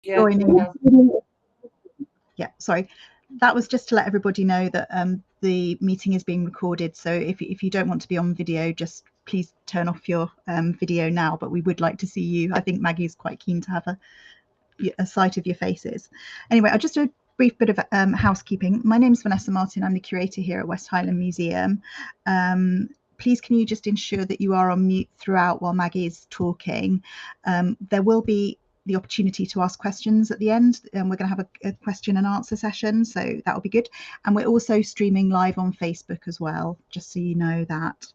Yeah. Yeah, sorry. That was just to let everybody know that the meeting is being recorded. So if you don't want to be on video, just please turn off your video now. But we would like to see you. I think Maggie's quite keen to have a sight of your faces. Anyway, I'll just do a brief bit of housekeeping. My name is Vanessa Martin. I'm the curator here at West Highland Museum. Please can you just ensure that you are on mute throughout while Maggie is talking. There will be the opportunity to ask questions at the end, and we're going to have a question and answer session, so that will be good. And we're also streaming live on Facebook as well, just so you know that.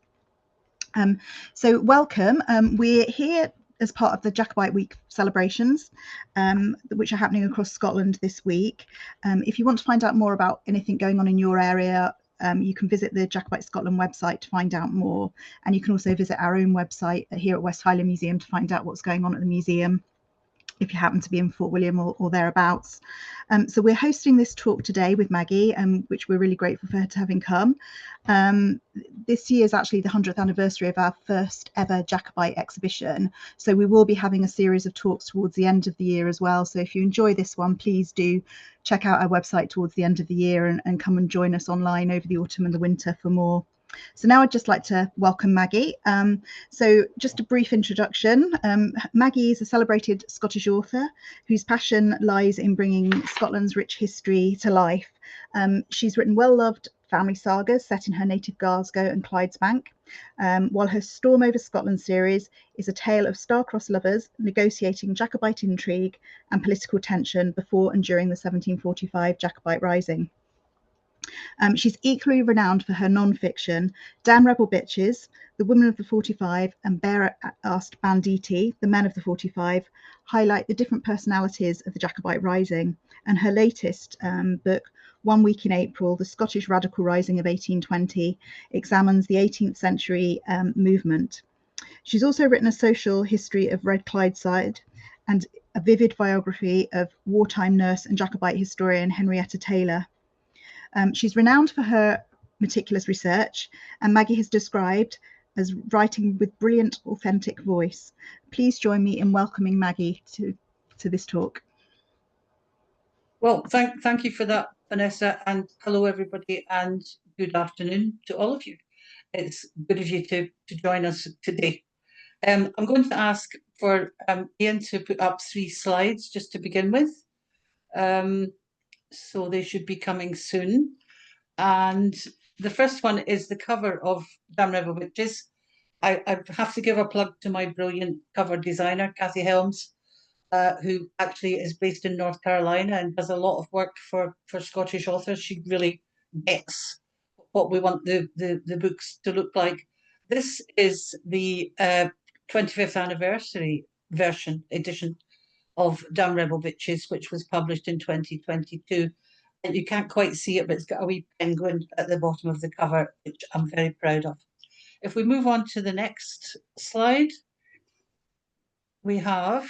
So welcome. We're here as part of the Jacobite Week celebrations, which are happening across Scotland this week. If you want to find out more about anything going on in your area, you can visit the Jacobite Scotland website to find out more. And you can also visit our own website here at West Highland Museum to find out what's going on at the museum, if you happen to be in Fort William or thereabouts. So we're hosting this talk today with Maggie, which we're really grateful for her to having come. This year is actually the 100th anniversary of our first ever Jacobite exhibition. So we will be having a series of talks towards the end of the year as well. So if you enjoy this one, please do check out our website towards the end of the year and come and join us online over the autumn and the winter for more. So now I'd just like to welcome Maggie. So just a brief introduction. Maggie is a celebrated Scottish author whose passion lies in bringing Scotland's rich history to life. She's written well-loved family sagas set in her native Glasgow and Clydesbank, while her Storm Over Scotland series is a tale of star-crossed lovers negotiating Jacobite intrigue and political tension before and during the 1745 Jacobite Rising. She's equally renowned for her non-fiction, Damn Rebel Bitches, The Women of the 45, and Bare-Assed Banditti, The Men of the 45, highlight the different personalities of the Jacobite Rising. And her latest book, One Week in April, The Scottish Radical Rising of 1820, examines the 18th century movement. She's also written a social history of Red Clydeside and a vivid biography of wartime nurse and Jacobite historian Henrietta Taylor. She's renowned for her meticulous research, and Maggie has described as writing with brilliant, authentic voice. Please join me in welcoming Maggie to this talk. Well, thank you for that, Vanessa, and hello everybody, and good afternoon to all of you. It's good of you to join us today. I'm going to ask for Ian to put up 3 slides just to begin with. So they should be coming soon. And the first one is the cover of Damn Rebel Witches. I have to give a plug to my brilliant cover designer, Kathy Helms, who actually is based in North Carolina and does a lot of work for Scottish authors. She really gets what we want the books to look like. This is the 25th anniversary edition of Damn Rebel Bitches, which was published in 2022. And you can't quite see it, but it's got a wee penguin at the bottom of the cover, which I'm very proud of. If we move on to the next slide, we have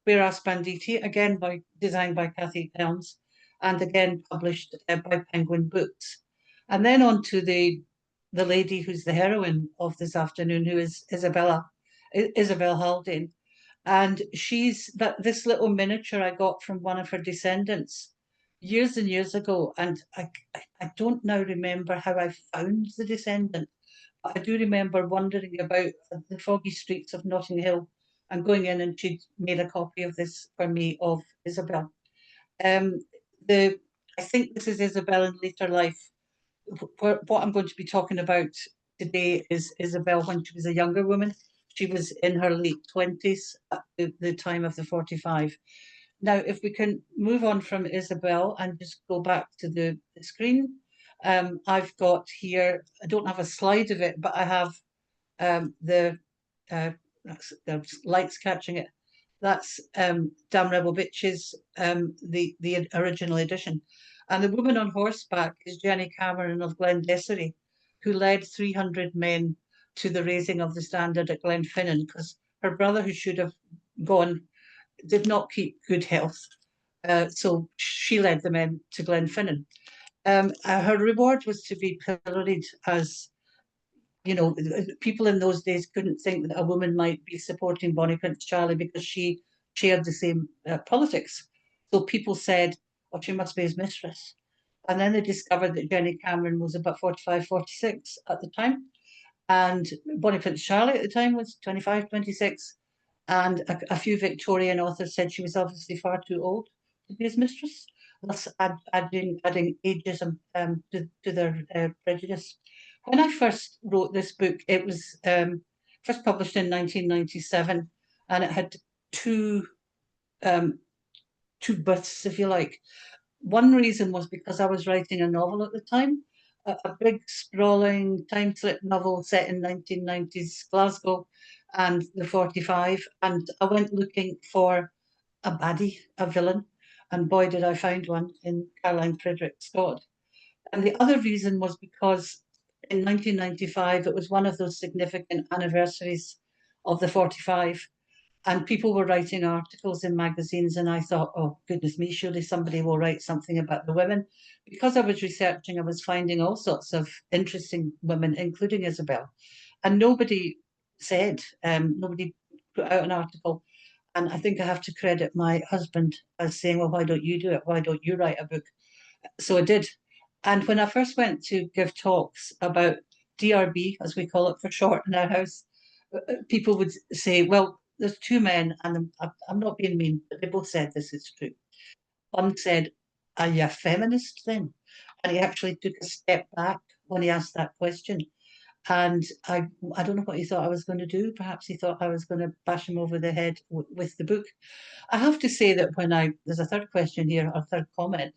Bare-Assed Banditti, again designed by Kathy Helms, and again published by Penguin Books. And then on to the lady who's the heroine of this afternoon, who is Isabel Haldane. And this little miniature I got from one of her descendants years and years ago. And I don't now remember how I found the descendant, but I do remember wandering about the foggy streets of Notting Hill and going in, and she'd made a copy of this for me of Isabel. I think this is Isabel in later life. What I'm going to be talking about today is Isabel when she was a younger woman. She was in her late 20s at the time of the 45. Now, if we can move on from Isabel and just go back to the screen, I've got here, I don't have a slide of it, but I have the lights catching it. That's Damn Rebel Bitches, the original edition. And the woman on horseback is Jenny Cameron of Glendessery, who led 300 men to the raising of the standard at Glenfinnan, because her brother, who should have gone, did not keep good health. So she led the men to Glenfinnan. Her reward was to be pilloried as, you know, people in those days couldn't think that a woman might be supporting Bonnie Prince Charlie because she shared the same politics. So people said, oh, she must be his mistress. And then they discovered that Jenny Cameron was about 45, 46 at the time. And Bonnie Prince Charlie at the time was 25, 26. And a few Victorian authors said she was obviously far too old to be his mistress, thus adding ageism to their prejudice. When I first wrote this book, it was first published in 1997, and it had two births, if you like. One reason was because I was writing a novel at the time, a big, sprawling time slip novel set in 1990s Glasgow and the 45. And I went looking for a baddie, a villain, and boy, did I find one in Caroline Frederick Scott. And the other reason was because in 1995, it was one of those significant anniversaries of the 45, and people were writing articles in magazines, and I thought, oh goodness me, surely somebody will write something about the women. Because I was researching, I was finding all sorts of interesting women, including Isabel, and nobody said, nobody put out an article. And I think I have to credit my husband as saying, well, why don't you do it? Why don't you write a book? So I did. And when I first went to give talks about DRB, as we call it for short in our house, people would say, well, there's two men, and I'm not being mean, but they both said this is true. One said, are you a feminist then? And he actually took a step back when he asked that question. And I don't know what he thought I was going to do. Perhaps he thought I was going to bash him over the head with the book. I have to say that there's a third question here, or third comment,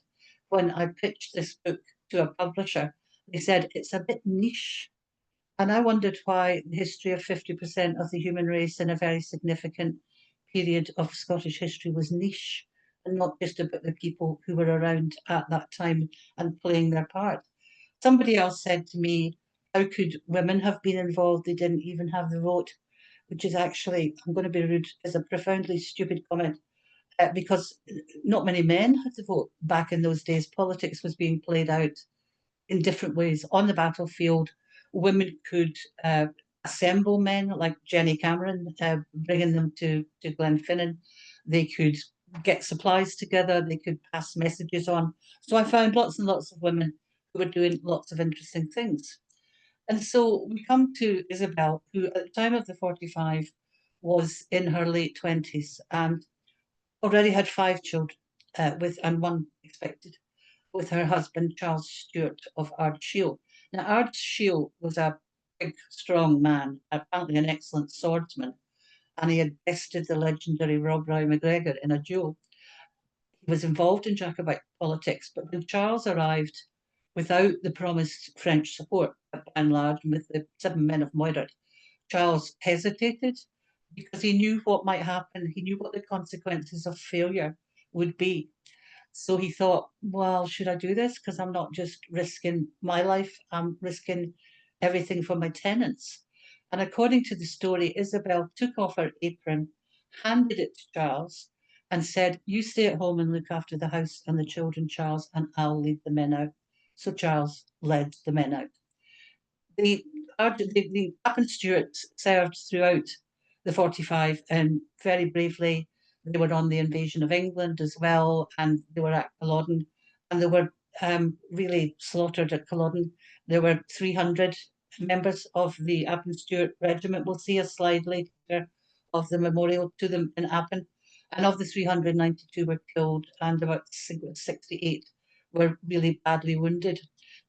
when I pitched this book to a publisher, they said it's a bit niche. And I wondered why the history of 50% of the human race in a very significant period of Scottish history was niche and not just about the people who were around at that time and playing their part. Somebody else said to me, how could women have been involved? They didn't even have the vote, which is actually, I'm going to be rude, is a profoundly stupid comment. Because not many men had the vote back in those days. Politics was being played out in different ways on the battlefield. Women could assemble men like Jenny Cameron, bringing them to Glenfinnan. They could get supplies together. They could pass messages on. So I found lots and lots of women who were doing lots of interesting things. And so we come to Isabel, who at the time of the 45 was in her late 20s and already had 5 children, and one expected, with her husband, Charles Stewart of Ardsheal. Now, Ardsheal was a big, strong man, apparently an excellent swordsman, and he had bested the legendary Rob Roy MacGregor in a duel. He was involved in Jacobite politics, but when Charles arrived without the promised French support, by and large, with the 7 men of Moira, Charles hesitated because he knew what might happen. He knew what the consequences of failure would be. So he thought, well, should I do this? Because I'm not just risking my life, I'm risking everything for my tenants. And according to the story, Isabel took off her apron, handed it to Charles, and said, you stay at home and look after the house and the children, Charles, and I'll lead the men out. So Charles led the men out. The Appin Stewarts served throughout the 45 and very bravely. They were on the invasion of England as well, and they were at Culloden, and they were really slaughtered at Culloden. There were 300 members of the Appin Stewart Regiment. We'll see a slide later of the memorial to them in Appin. And of the 392 were killed, and about 68 were really badly wounded.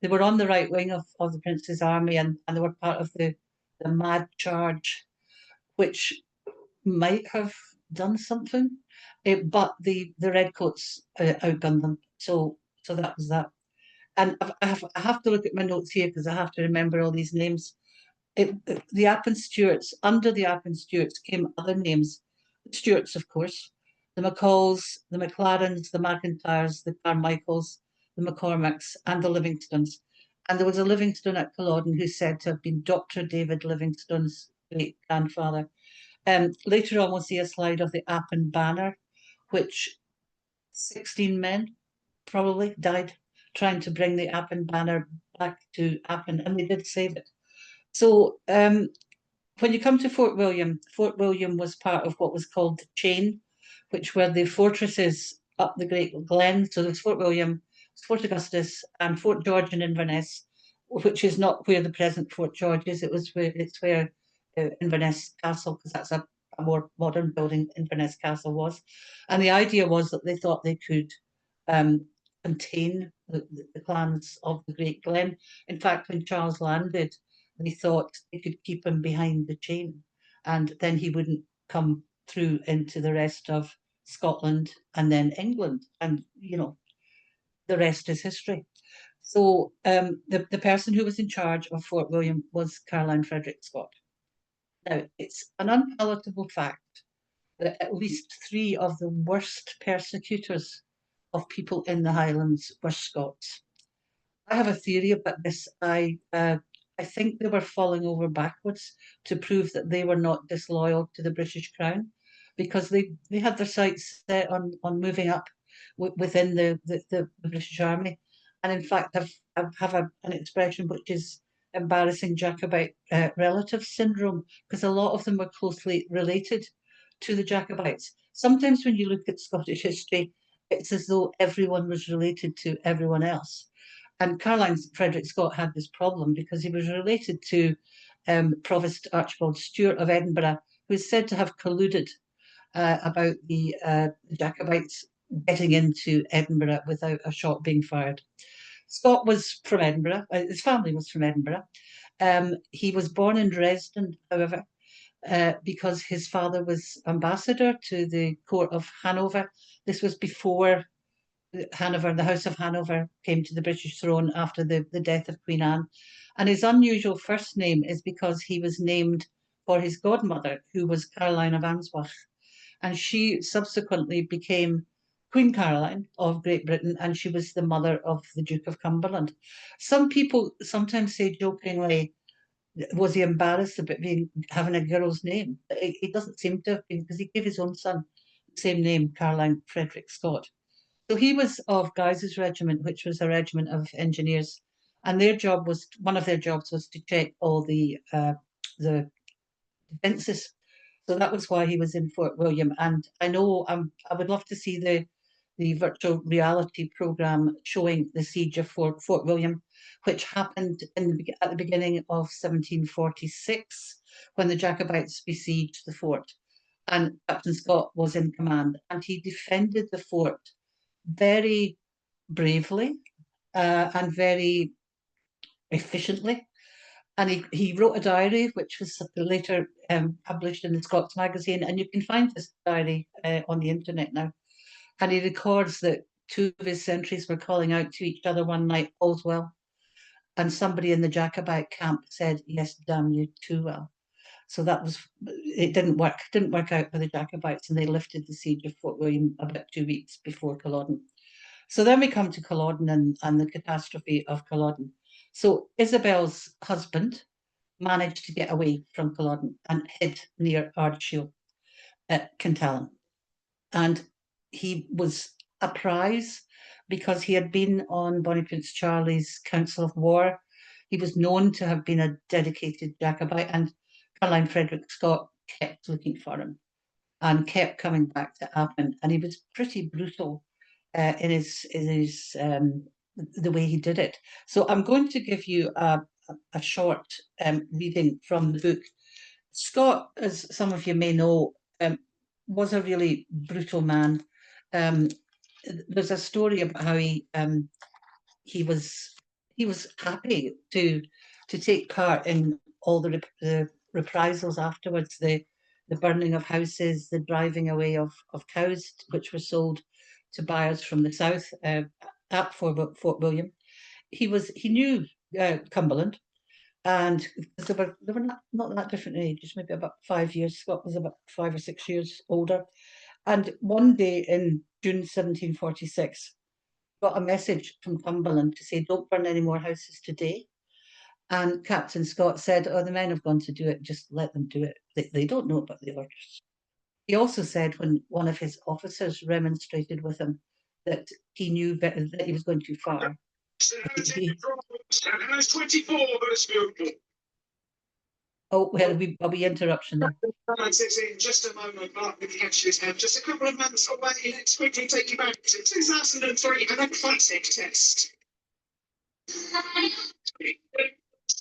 They were on the right wing of the Prince's army, and they were part of the mad charge, which might have done something, but the redcoats outgunned them. So that was that. And I have to look at my notes here because I have to remember all these names. The Appin Stewarts, under the Appin Stewarts came other names. The Stewarts, of course, the McCalls, the McLarens, the McIntyres, the Carmichaels, the McCormacks, and the Livingstons. And there was a Livingstone at Culloden who's said to have been Dr. David Livingstone's great grandfather. Later on, we'll see a slide of the Appin banner, which 16 men probably died trying to bring the Appin banner back to Appin, and they did save it. So when you come to Fort William was part of what was called the Chain, which were the fortresses up the Great Glen. So there's Fort William, Fort Augustus, and Fort George in Inverness, which is not where the present Fort George is. It's where Inverness Castle, because that's a more modern building, Inverness Castle was. And the idea was that they thought they could contain the clans of the Great Glen. In fact, when Charles landed, they thought they could keep him behind the chain, and then he wouldn't come through into the rest of Scotland and then England. And, you know, the rest is history. So the person who was in charge of Fort William was Caroline Frederick Scott. Now, it's an unpalatable fact that at least 3 of the worst persecutors of people in the Highlands were Scots. I have a theory about this. I think they were falling over backwards to prove that they were not disloyal to the British Crown, because they had their sights set on moving up within the British Army. And in fact, have an expression which is embarrassing Jacobite relative syndrome, because a lot of them were closely related to the Jacobites. Sometimes when you look at Scottish history, it's as though everyone was related to everyone else. And Caroline Frederick Scott had this problem because he was related to Provost Archibald Stewart of Edinburgh, who is said to have colluded about the Jacobites getting into Edinburgh without a shot being fired. Scott was from Edinburgh. His family was from Edinburgh. He was born in Dresden, however, because his father was ambassador to the court of Hanover. This was before Hanover, the House of Hanover, came to the British throne after the death of Queen Anne. And his unusual first name is because he was named for his godmother, who was Caroline of Ansbach. And she subsequently became Queen Caroline of Great Britain, and she was the mother of the Duke of Cumberland. Some people sometimes say jokingly, was he embarrassed about having a girl's name? He doesn't seem to have been, because he gave his own son the same name, Caroline Frederick Scott. So he was of Guy's regiment, which was a regiment of engineers, and one of their jobs was to check all the defences. So that was why he was in Fort William. And I know I would love to see the virtual reality program showing the siege of Fort William, which happened at the beginning of 1746, when the Jacobites besieged the fort. And Captain Scott was in command, and he defended the fort very bravely and very efficiently. And he wrote a diary, which was later published in the Scots magazine. And you can find this diary on the internet now. And he records that 2 of his sentries were calling out to each other one night, all's well. And somebody in the Jacobite camp said, yes, damn you, too well. So it didn't work out for the Jacobites, and they lifted the siege of Fort William about 2 weeks before Culloden. So then we come to Culloden and the catastrophe of Culloden. So Isabel's husband managed to get away from Culloden and hid near Ardsheal at Kintallen. And he was a prize because he had been on Bonnie Prince Charlie's Council of War. He was known to have been a dedicated Jacobite, and Caroline Frederick Scott kept looking for him and kept coming back to Appin. And he was pretty brutal in the way he did it. So I'm going to give you a short reading from the book. Scott, as some of you may know, was a really brutal man. There's a story about how he was happy to take part in all the reprisals afterwards, the burning of houses, the driving away of cows, which were sold to buyers from the south at Fort William. He knew Cumberland, and they were not that different in ages, maybe about 5 years. Scott was about 5 or 6 years older. And one day in June 1746, got a message from Cumberland to say, don't burn any more houses today. And Captain Scott said, oh, the men have gone to do it, just let them do it. They don't know about the orders. He also said, when one of his officers remonstrated with him, that he knew better, that he was going too far. Oh, we had a wee interruption there. It's in just a moment, Mark, with the edge of his hand. Just a couple of months away. Let's quickly take you back to 2003 and a classic test.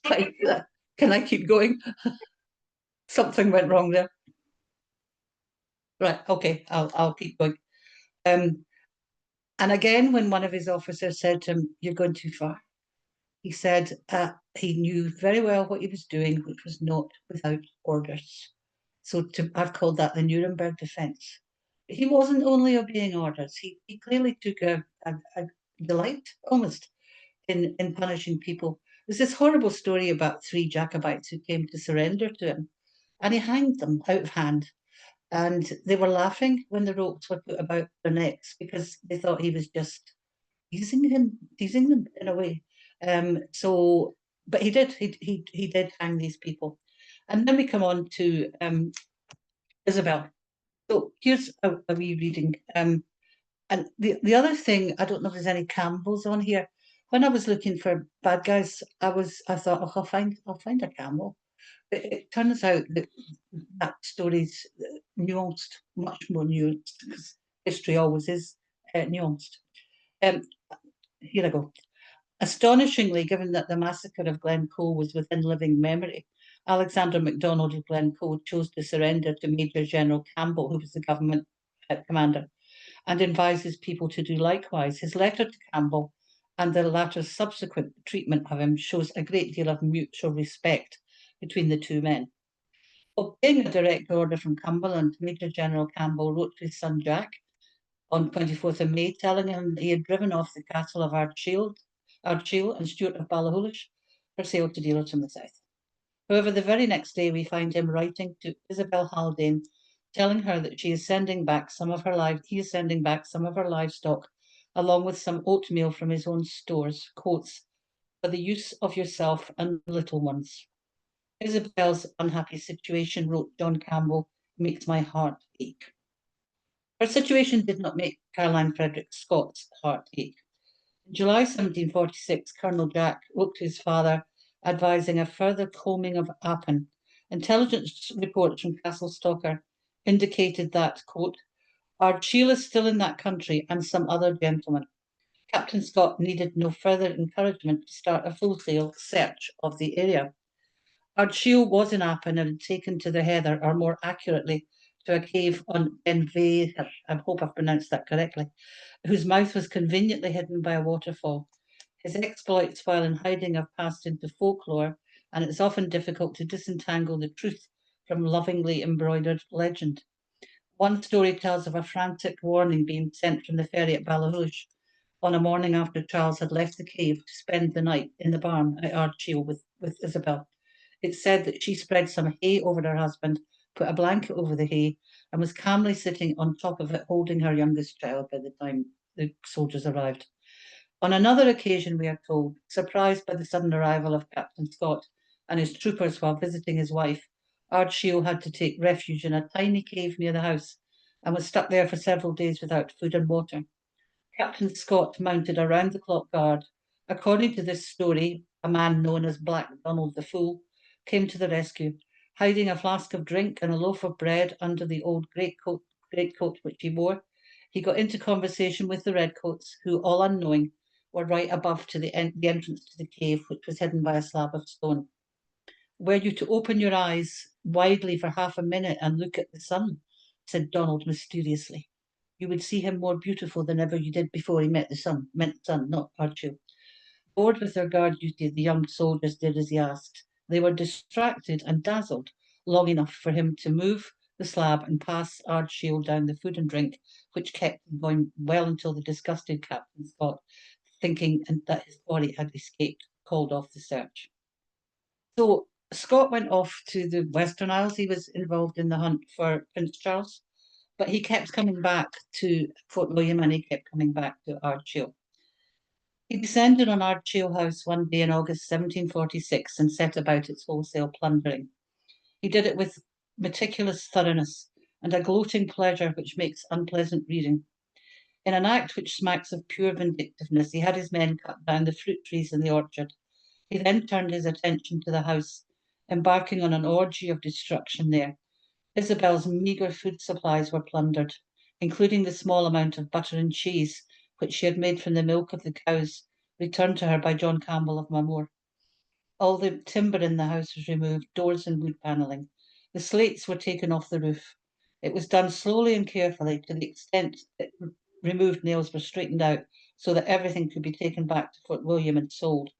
Right, can I keep going? Something went wrong there. Right, okay, I'll keep going. And again, when one of his officers said to him, "You're going too far," he said he knew very well what he was doing, which was not without orders. So I've called that the Nuremberg defense. He wasn't only obeying orders, he clearly took a delight almost in punishing people. There's this horrible story about 3 Jacobites who came to surrender to him, and he hanged them out of hand. And they were laughing when the ropes were put about their necks because they thought he was just teasing them in a way. But he did hang these people. And then we come on to Isabel. So here's a wee reading. And the other thing, I don't know if there's any Campbells on here. When I was looking for bad guys, I thought, oh, I'll find a Campbell. But it turns out that story's nuanced, much more nuanced, because history always is nuanced. Here I go. Astonishingly, given that the massacre of Glencoe was within living memory, Alexander MacDonald of Glencoe chose to surrender to Major General Campbell, who was the government commander, and advised his people to do likewise. His letter to Campbell and the latter's subsequent treatment of him shows a great deal of mutual respect between the two men. Obeying a direct order from Cumberland, Major General Campbell wrote to his son Jack on 24th of May, telling him that he had driven off the castle of Ardsheal and Stewart of Ballachulish for sale to dealers from the south. However, the very next day we find him writing to Isabel Haldane, telling her that he is sending back some of her livestock, along with some oatmeal from his own stores, quotes, for the use of yourself and little ones. Isabel's unhappy situation, wrote John Campbell, makes my heart ache. Her situation did not make Caroline Frederick Scott's heart ache. In July 1746, Colonel Jack wrote to his father advising a further combing of Appin. Intelligence reports from Castle Stalker indicated that, quote, Ardsheal is still in that country and some other gentlemen. Captain Scott needed no further encouragement to start a full-scale search of the area. Ardsheal was in Appin and had taken to the heather, or more accurately, to a cave on Benvey, I hope I've pronounced that correctly, whose mouth was conveniently hidden by a waterfall. His exploits while in hiding have passed into folklore, and it's often difficult to disentangle the truth from lovingly embroidered legend. One story tells of a frantic warning being sent from the ferry at Ballachulish on a morning after Charles had left the cave to spend the night in the barn at Ardsheal with Isabel. It said that she spread some hay over her husband, put a blanket over the hay, and was calmly sitting on top of it, holding her youngest child by the time the soldiers arrived. On another occasion, we are told, surprised by the sudden arrival of Captain Scott and his troopers while visiting his wife, Ardsheal had to take refuge in a tiny cave near the house and was stuck there for several days without food and water. Captain Scott mounted a round-the-clock guard. According to this story, a man known as Black Donald the Fool came to the rescue, hiding a flask of drink and a loaf of bread under the old greatcoat which he wore. He got into conversation with the redcoats, who, all unknowing, were right above to the entrance to the cave, which was hidden by a slab of stone. Were you to open your eyes widely for half a minute and look at the sun, said Donald mysteriously, you would see him more beautiful than ever you did before he met the sun, not Ardsheal. Bored with their guard duty, the young soldiers did as he asked. They were distracted and dazzled long enough for him to move the slab and pass Ardsheal down the food and drink, which kept him going well until the disgusted Captain Scott, thinking that his body had escaped, called off the search. So Scott went off to the Western Isles. He was involved in the hunt for Prince Charles, but he kept coming back to Fort William and he kept coming back to Ardsheal. He descended on Ardsheal House one day in August 1746 and set about its wholesale plundering. He did it with meticulous thoroughness and a gloating pleasure which makes unpleasant reading. In an act which smacks of pure vindictiveness, he had his men cut down the fruit trees in the orchard. He then turned his attention to the house, embarking on an orgy of destruction there. Isabel's meagre food supplies were plundered, including the small amount of butter and cheese which she had made from the milk of the cows returned to her by John Campbell of Mamore. All the timber in the house was removed, doors and wood panelling. The slates were taken off the roof. It was done slowly and carefully to the extent that removed nails were straightened out so that everything could be taken back to Fort William and sold.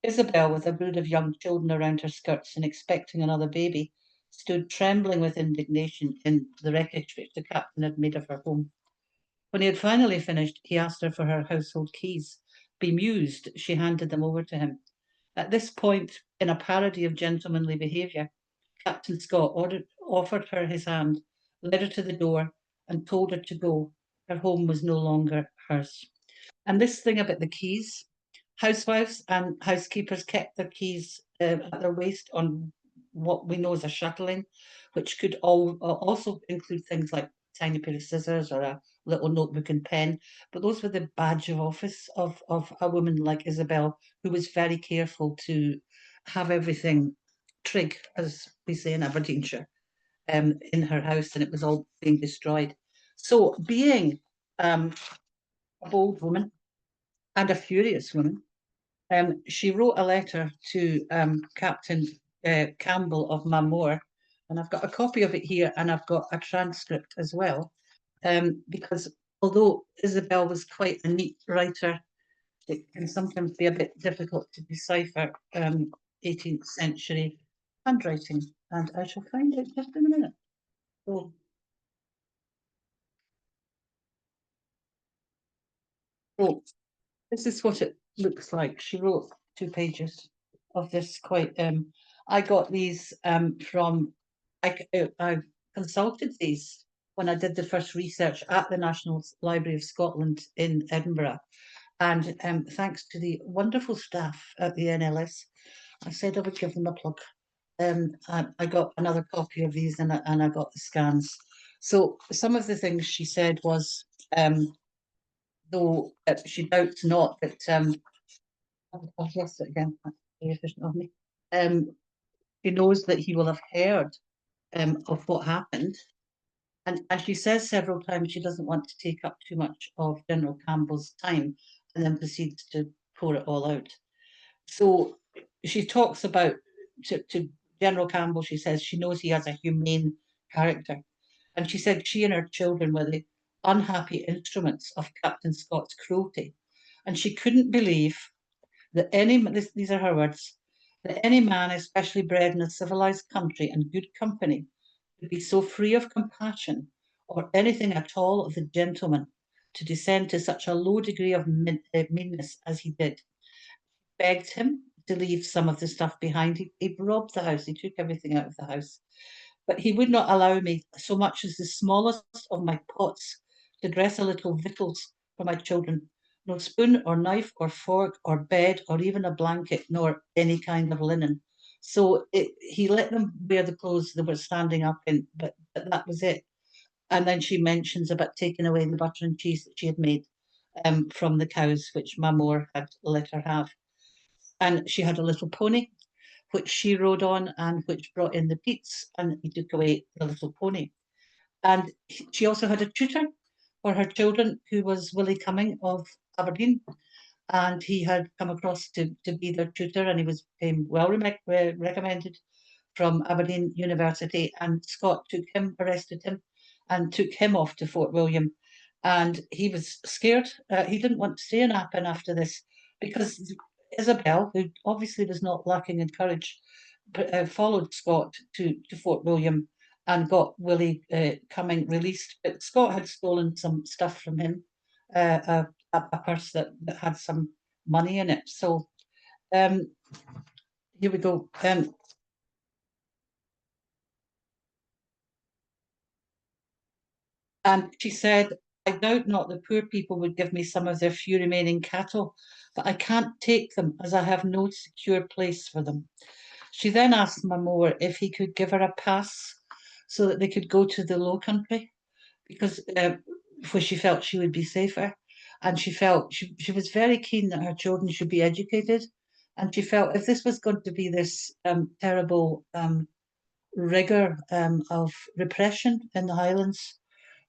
Isabel, with a brood of young children around her skirts and expecting another baby, stood trembling with indignation in the wreckage which the captain had made of her home. When he had finally finished, he asked her for her household keys. Bemused, she handed them over to him. At this point, in a parody of gentlemanly behaviour, Captain Scott offered her his hand, led her to the door, and told her to go. Her home was no longer hers. And this thing about the keys, housewives and housekeepers kept their keys at their waist on what we know as a chatelaine, which could also include things like a tiny pair of scissors or a little notebook and pen. But those were the badge of office of a woman like Isabel, who was very careful to have everything trig, as we say in Aberdeenshire, in her house, and it was all being destroyed. So, being a bold woman and a furious woman, she wrote a letter to Captain Campbell of Mamore, and I've got a copy of it here, and I've got a transcript as well, because although Isabel was quite a neat writer, it can sometimes be a bit difficult to decipher 18th century handwriting, and I shall find it just in a minute. So, this is what it looks like. She wrote 2 pages of this quite. I got these from. I consulted these when I did the first research at the National Library of Scotland in Edinburgh, and thanks to the wonderful staff at the NLS, I said I would give them a plug. I got another copy of these, and I got the scans. So some of the things she said was. Though she doubts not that I've lost it again. That's very efficient of me. She knows that he will have heard of what happened, and she says several times she doesn't want to take up too much of General Campbell's time, and then proceeds to pour it all out. So she talks about to General Campbell. She says she knows he has a humane character, and she said she and her children were the unhappy instruments of Captain Scott's cruelty, and she couldn't believe that these are her words, that any man, especially bred in a civilized country and good company, could be so free of compassion or anything at all of the gentleman to descend to such a low degree of meanness as he did. Begged him to leave some of the stuff behind. He robbed the house, he took everything out of the house. But he would not allow me so much as the smallest of my pots to dress a little victuals for my children. No spoon or knife or fork or bed or even a blanket, nor any kind of linen. So he let them wear the clothes they were standing up in, but that was it. And then she mentions about taking away the butter and cheese that she had made from the cows, which Mamore had let her have. And she had a little pony, which she rode on and which brought in the peats, and he took away the little pony. And she also had a tutor for her children, who was Willie Cumming of Aberdeen, and he had come across to be their tutor, and he was well recommended from Aberdeen University. And Scott arrested him, and took him off to Fort William. And he was scared. He didn't want to stay in Appin after this, because Isabel, who obviously was not lacking in courage, followed Scott to Fort William and got Willie Cumming released. But Scott had stolen some stuff from him, a purse that had some money in it. So here we go. And she said, I doubt not the poor people would give me some of their few remaining cattle, but I can't take them as I have no secure place for them. She then asked Mamore if he could give her a pass so that they could go to the Low Country, because where she felt she would be safer. And she felt she was very keen that her children should be educated, And she felt if this was going to be this terrible rigour of repression in the Highlands,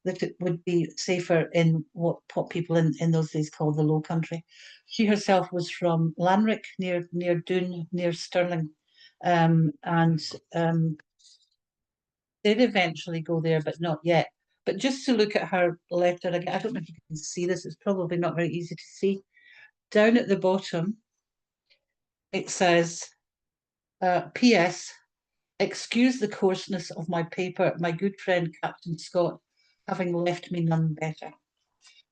that it would be safer in what people in those days called the Low Country. She herself was from Lanrick, near Doon, near Stirling, and did eventually go there, but not yet. But just to look at her letter again, I don't know if you can see this, it's probably not very easy to see. Down at the bottom, it says, P.S. Excuse the coarseness of my paper, my good friend Captain Scott, having left me none better.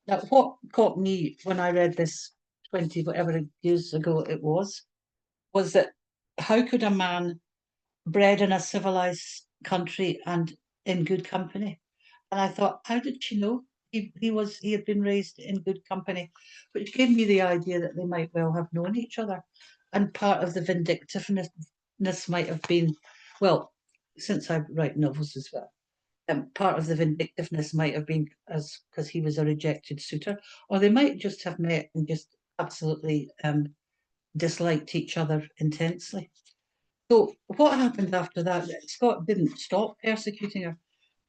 Now, what got me when I read this 20 whatever years ago it was that how could a man bred in a civilized country and in good company? And I thought, how did she know? He had been raised in good company, which gave me the idea that they might well have known each other. And part of the vindictiveness might have been, well, since I write novels as well, part of the vindictiveness might have been as because he was a rejected suitor, or they might just have met and just absolutely disliked each other intensely. So what happened after that? Scott didn't stop persecuting her.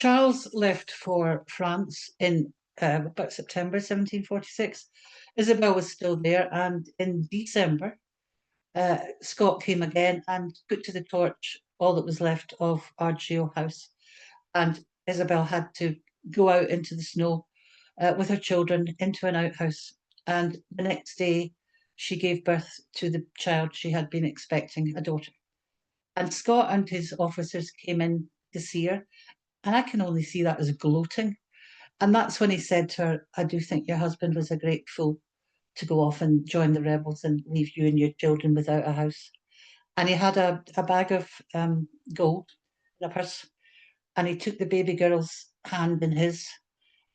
Charles left for France in about September 1746. Isabel was still there, and in December, Scott came again and put to the torch all that was left of Ardsheal House. And Isabel had to go out into the snow with her children into an outhouse. And the next day, she gave birth to the child she had been expecting, a daughter. And Scott and his officers came in to see her. And I can only see that as gloating. And that's when he said to her, I do think your husband was a great fool to go off and join the rebels and leave you and your children without a house. And he had a bag of gold in a purse, and he took the baby girl's hand in his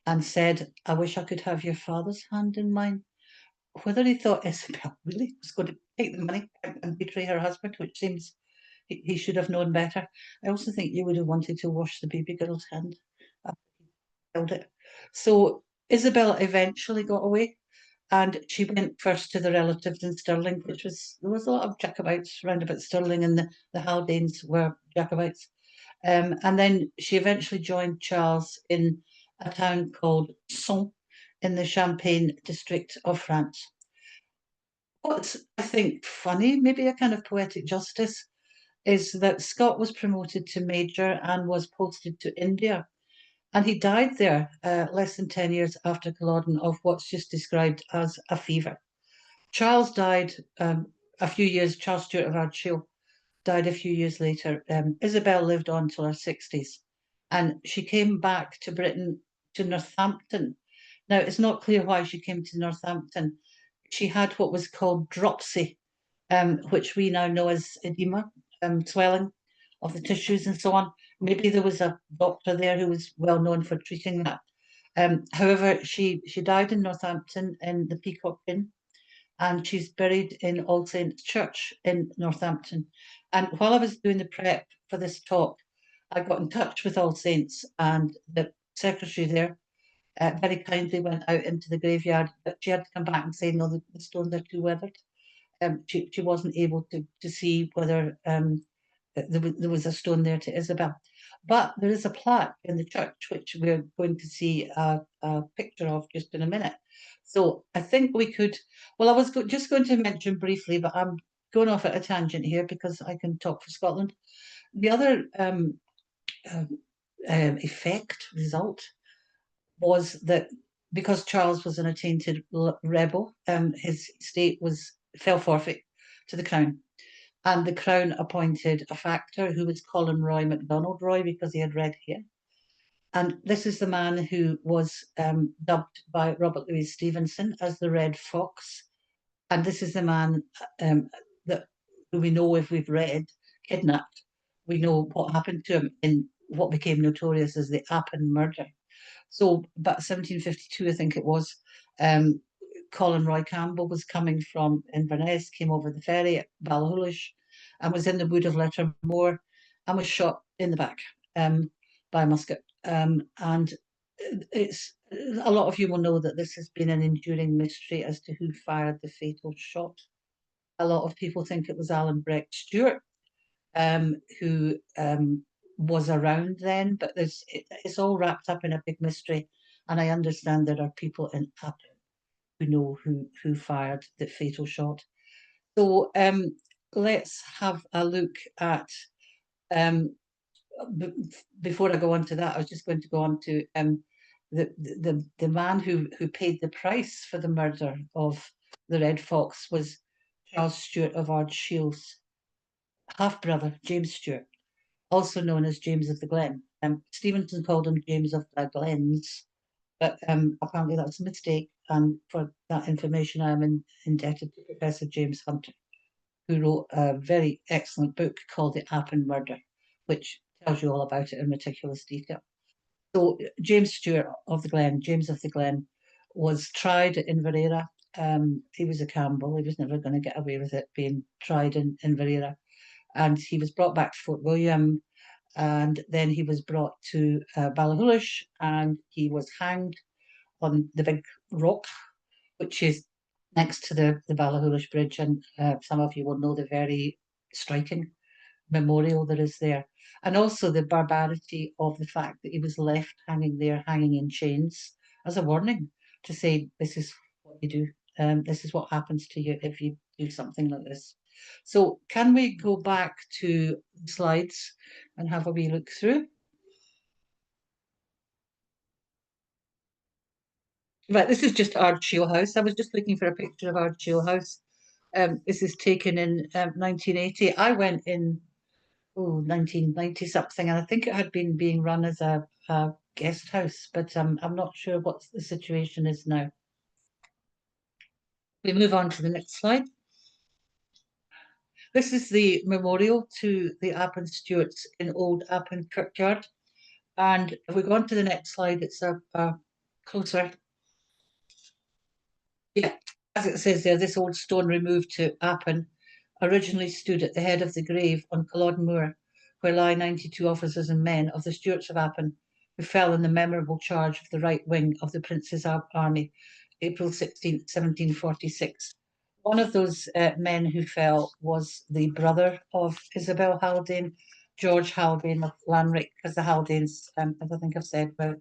and said, I wish I could have your father's hand in mine. Whether he thought Isabel really was going to take the money and betray her husband, which seems he should have known better. I also think you would have wanted to wash the baby girl's hand after he held it. So Isabel eventually got away, and she went first to the relatives in Stirling, there was a lot of Jacobites round about Stirling, and the Haldanes were Jacobites. And then she eventually joined Charles in a town called Sons in the Champagne district of France. What's, I think, funny, maybe a kind of poetic justice, is that Scott was promoted to major and was posted to India. And he died there less than 10 years after Culloden of what's just described as a fever. Charles died Charles Stewart of Ardsheal died a few years later. Isabel lived on till her 60s, and she came back to Britain, to Northampton. Now, it's not clear why she came to Northampton. She had what was called dropsy, which we now know as edema, swelling of the tissues and so on. Maybe there was a doctor there who was well known for treating that. However, she died in Northampton in the Peacock Inn, and she's buried in All Saints Church in Northampton. And while I was doing the prep for this talk, I got in touch with All Saints, and the secretary there very kindly went out into the graveyard, but she had to come back and say, no, the stones are too weathered. She wasn't able to see whether there was a stone there to Isabel. But there is a plaque in the church, which we're going to see a picture of just in a minute. So I think we could, well, I was just going to mention briefly, but I'm going off at a tangent here because I can talk for Scotland. The other result was that because Charles was an attainted rebel, his estate fell forfeit to the crown. And the crown appointed a factor who was Colin Roy MacDonald Roy because he had red hair. And this is the man who was dubbed by Robert Louis Stevenson as the Red Fox. And this is the man that we know, if we've read, kidnapped. We know what happened to him in what became notorious as the Appin murder. So about 1752, I think it was, Colin Roy Campbell was coming from Inverness, came over the ferry at Ballyhullish, and was in the wood of Lettermore and was shot in the back by a musket. And it's a lot of you will know that this has been an enduring mystery as to who fired the fatal shot. a lot of people think it was Alan Breck Stewart who was around then, but it's all wrapped up in a big mystery. And I understand there are people in Appin who know who fired the fatal shot. So let's have a look at, before I go on to that, I was just going to go on to the man who paid the price for the murder of the Red Fox was Charles Stewart of Ardsheal's half-brother, James Stewart, also known as James of the Glen. Stevenson called him James of the Glens, but apparently that's a mistake. And for that information, I am indebted to Professor James Hunter, who wrote a very excellent book called The Appin Murder, which tells you all about it in meticulous detail. So James Stewart of the Glen, James of the Glen, was tried at Inverera. He was a Campbell. He was never going to get away with it being tried in Inverera. And he was brought back to Fort William, and then he was brought to Ballachulish, and he was hanged on the big rock, which is next to the Ballachulish Bridge. And some of you will know the very striking memorial that is there. And also the barbarity of the fact that he was left hanging there, hanging in chains, as a warning to say, this is what you do. This is what happens to you if you do something like this. So can we go back to the slides and have a wee look through? Right, this is just Ardsheal House. I was just looking for a picture of Ardsheal House. This is taken in 1980. I went in 1990 something, and I think it had been being run as a guest house, but I'm not sure what the situation is now. We move on to the next slide. This is the memorial to the Appin Stewarts in Old Appin Kirkyard. And if we go on to the next slide, it's a closer. Yeah, as it says there, this old stone removed to Appin originally stood at the head of the grave on Culloden Moor, where lie 92 officers and men of the Stewarts of Appin, who fell in the memorable charge of the right wing of the Prince's Army, April 16, 1746. One of those men who fell was the brother of Isabel Haldane, George Haldane of Lanrick, because the Haldanes, as I think I've said, were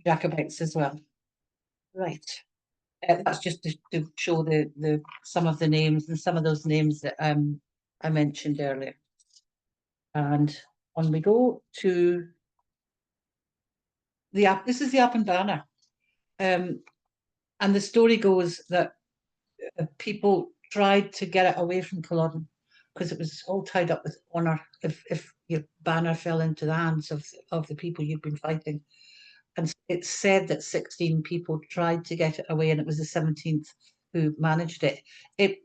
Jacobites as well. Right. That's just to show the some of the names and some of those names that I mentioned earlier. And on we go to this is the Appin banner. And the story goes that people tried to get it away from Culloden because it was all tied up with honour if your banner fell into the hands of the people you've been fighting. And it's said that 16 people tried to get it away, and it was the 17th who managed it.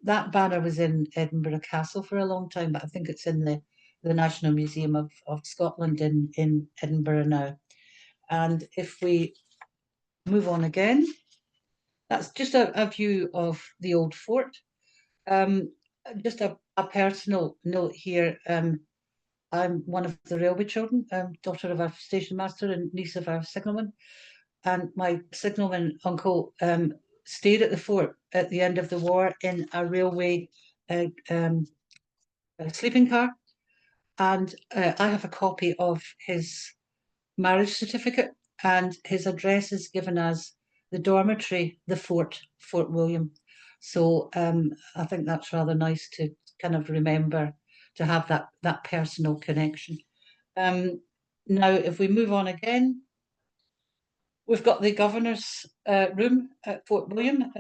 That banner was in Edinburgh Castle for a long time, but I think it's in the National Museum of Scotland in Edinburgh now. And if we move on again, that's just a view of the old fort. Just a personal note here. I'm one of the railway children, daughter of our station master and niece of our signalman. And my signalman uncle stayed at the fort at the end of the war in a railway sleeping car. And I have a copy of his marriage certificate, and his address is given as the dormitory, the Fort William. So I think that's rather nice to kind of remember, to have that personal connection. Now, if we move on again, we've got the governor's room at Fort William,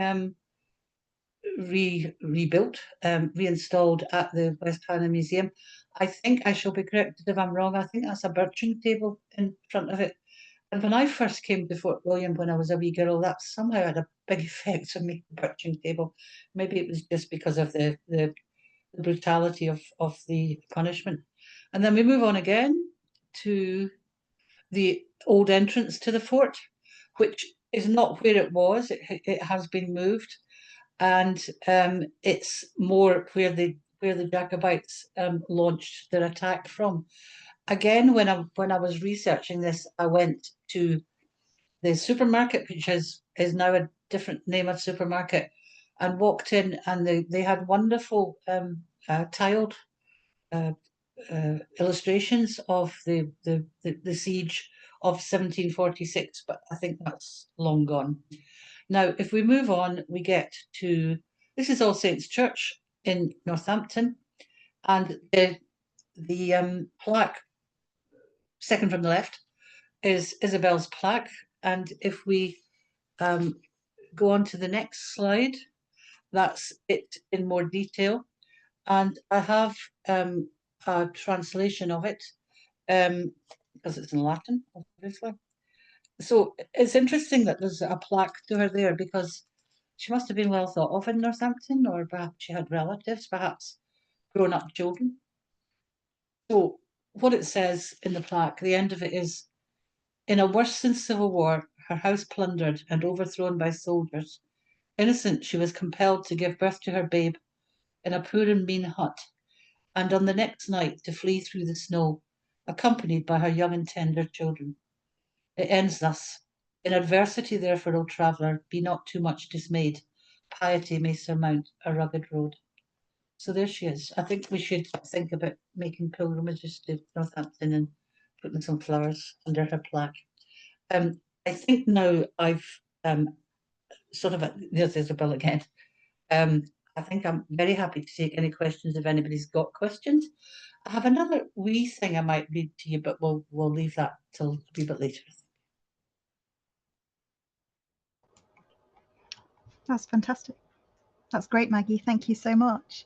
rebuilt, reinstalled at the West Highland Museum. I think I shall be corrected if I'm wrong. I think that's a birching table in front of it. And when I first came to Fort William when I was a wee girl, that somehow had a big effect on me, the birching table. Maybe it was just because of the brutality of the punishment. And then we move on again to the old entrance to the fort, which is not where it was. It has been moved, and it's more where the Jacobites launched their attack from. Again, when I was researching this, I went to the supermarket, which is now a different name of supermarket, and walked in, and they had wonderful tiled illustrations of the siege of 1746, but I think that's long gone. Now, if we move on, we get to, this is All Saints Church in Northampton, and the plaque, second from the left, is Isabel's plaque. And if we go on to the next slide, that's it in more detail. And I have a translation of it because it's in Latin, obviously. So it's interesting that there's a plaque to her there, because she must have been well thought of in Northampton, or perhaps she had relatives, perhaps grown-up children. So what it says in the plaque, the end of it is, in a worse than civil war, her house plundered and overthrown by soldiers, innocent, she was compelled to give birth to her babe in a poor and mean hut, and on the next night to flee through the snow, accompanied by her young and tender children. It ends thus: in adversity, therefore, O traveller, be not too much dismayed. Piety may surmount a rugged road. So there she is. I think we should think about making pilgrimages to Northampton and putting some flowers under her plaque. I think now I've sort of, there's Isabel again. I think I'm very happy to take any questions if anybody's got questions. I have another wee thing I might read to you, but we'll leave that till a wee bit later. That's fantastic. That's great, Maggie. Thank you so much.